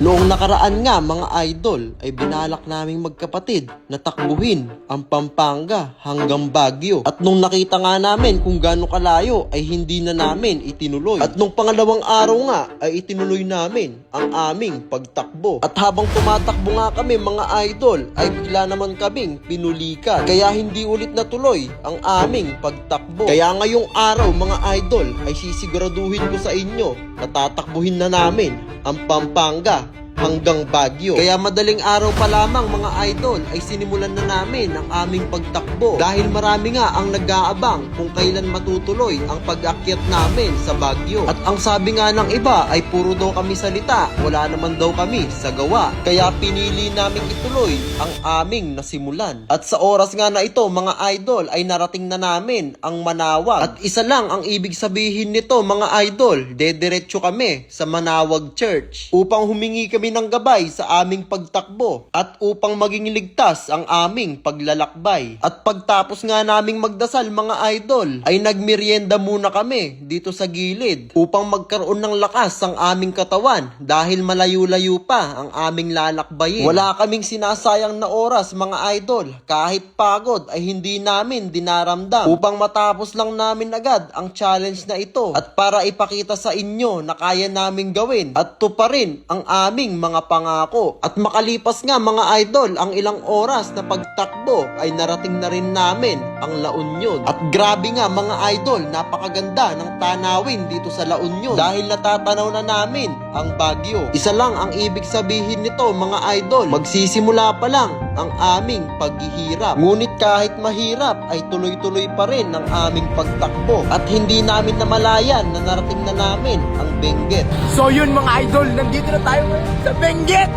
Noong nakaraan nga mga idol ay binalak naming magkapatid na takbuhin ang Pampanga hanggang Baguio. At nung nakita nga namin kung gaano kalayo ay hindi na namin itinuloy. At nung pangalawang araw nga ay itinuloy namin ang aming pagtakbo. At habang tumatakbo nga kami mga idol ay bigla naman kaming pinulikan. Kaya hindi ulit natuloy ang aming pagtakbo. Kaya ngayong araw mga idol ay sisiguraduhin ko sa inyo na tatakbuhin na namin ang Pampanga hanggang Baguio. Kaya madaling araw pa lamang mga idol ay sinimulan na namin ang aming pagtakbo dahil marami nga ang nag-aabang kung kailan matutuloy ang pag-akyat namin sa Baguio. At ang sabi nga ng iba ay puro daw kami salita, wala naman daw kami sa gawa. Kaya pinili naming ituloy ang aming nasimulan. At sa oras nga na ito mga idol ay narating na namin ang Manawag. At isa lang ang ibig sabihin nito mga idol, dediretso kami sa Manawag Church upang humingi kami ng gabay sa aming pagtakbo at upang maging ligtas ang aming paglalakbay. At pagtapos nga naming magdasal mga idol ay nagmerienda muna kami dito sa gilid upang magkaroon ng lakas ang aming katawan dahil malayo-layo pa ang aming lalakbayin. Wala kaming sinasayang na oras mga idol, kahit pagod ay hindi namin dinaramdam upang matapos lang namin agad ang challenge na ito at para ipakita sa inyo na kaya naming gawin at tuparin ang aming mga pangako. At makalipas nga mga idol ang ilang oras na pagtakbo ay narating na rin namin ang La Union. At grabe nga mga idol, napakaganda ng tanawin dito sa La Union dahil natatanaw na namin ang Baguio. Isa lang ang ibig sabihin nito mga idol, magsisimula pa lang ang aming paghihirap. Ngunit kahit mahirap ay tuloy-tuloy pa rin ang aming pagtakbo at hindi namin namalayan na narating na namin ang Benguet. So yun mga idol, nandito na tayo ngayon sa Benguet!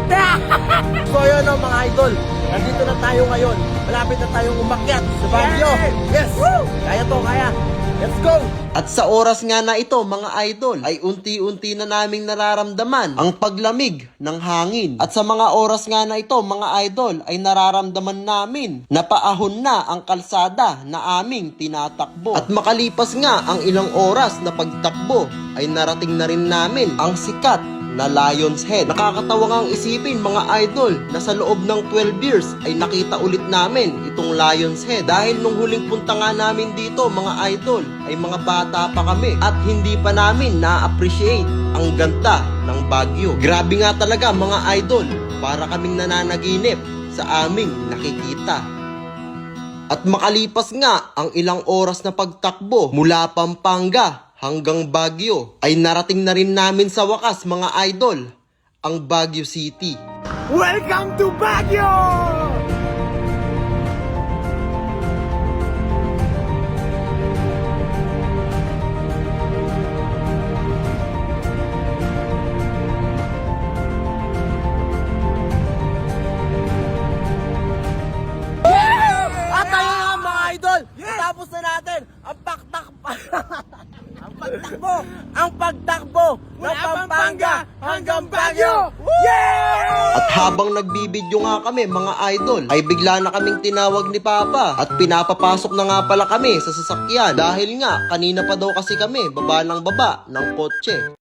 So yun mga idol, nandito na tayo ngayon. Malapit na tayong umakyat sa Baguio. Yes! Woo! Kaya to, kaya. Let's go! At sa oras nga na ito mga idol ay unti-unti na naming nararamdaman ang paglamig ng hangin. At sa mga oras nga na ito mga idol ay nararamdaman namin na paahon na ang kalsada na aming tinatakbo. At makalipas nga ang ilang oras na pagtakbo ay narating na rin namin ang sikat na Lion's Head. Nakakatawa ngang isipin mga idol na sa loob ng 12 years ay nakita ulit namin itong Lion's Head. Dahil nung huling punta nga namin dito mga idol ay mga bata pa kami at hindi pa namin na-appreciate ang ganda ng Baguio. Grabe nga talaga mga idol, para kaming nananaginip sa aming nakikita. At makalipas nga ang ilang oras na pagtakbo mula Pampanga hanggang Baguio ay narating na rin namin sa wakas mga idol ang Baguio City. Welcome to Baguio! At tayo nga mga idol, natapos na natin ang pagtakbo ng Pampanga hanggang Baguio! Yeah! At habang nagbibideo nga kami mga idol ay bigla na kaming tinawag ni Papa at pinapapasok na nga pala kami sa sasakyan dahil nga kanina pa daw kasi kami baba ng kotse.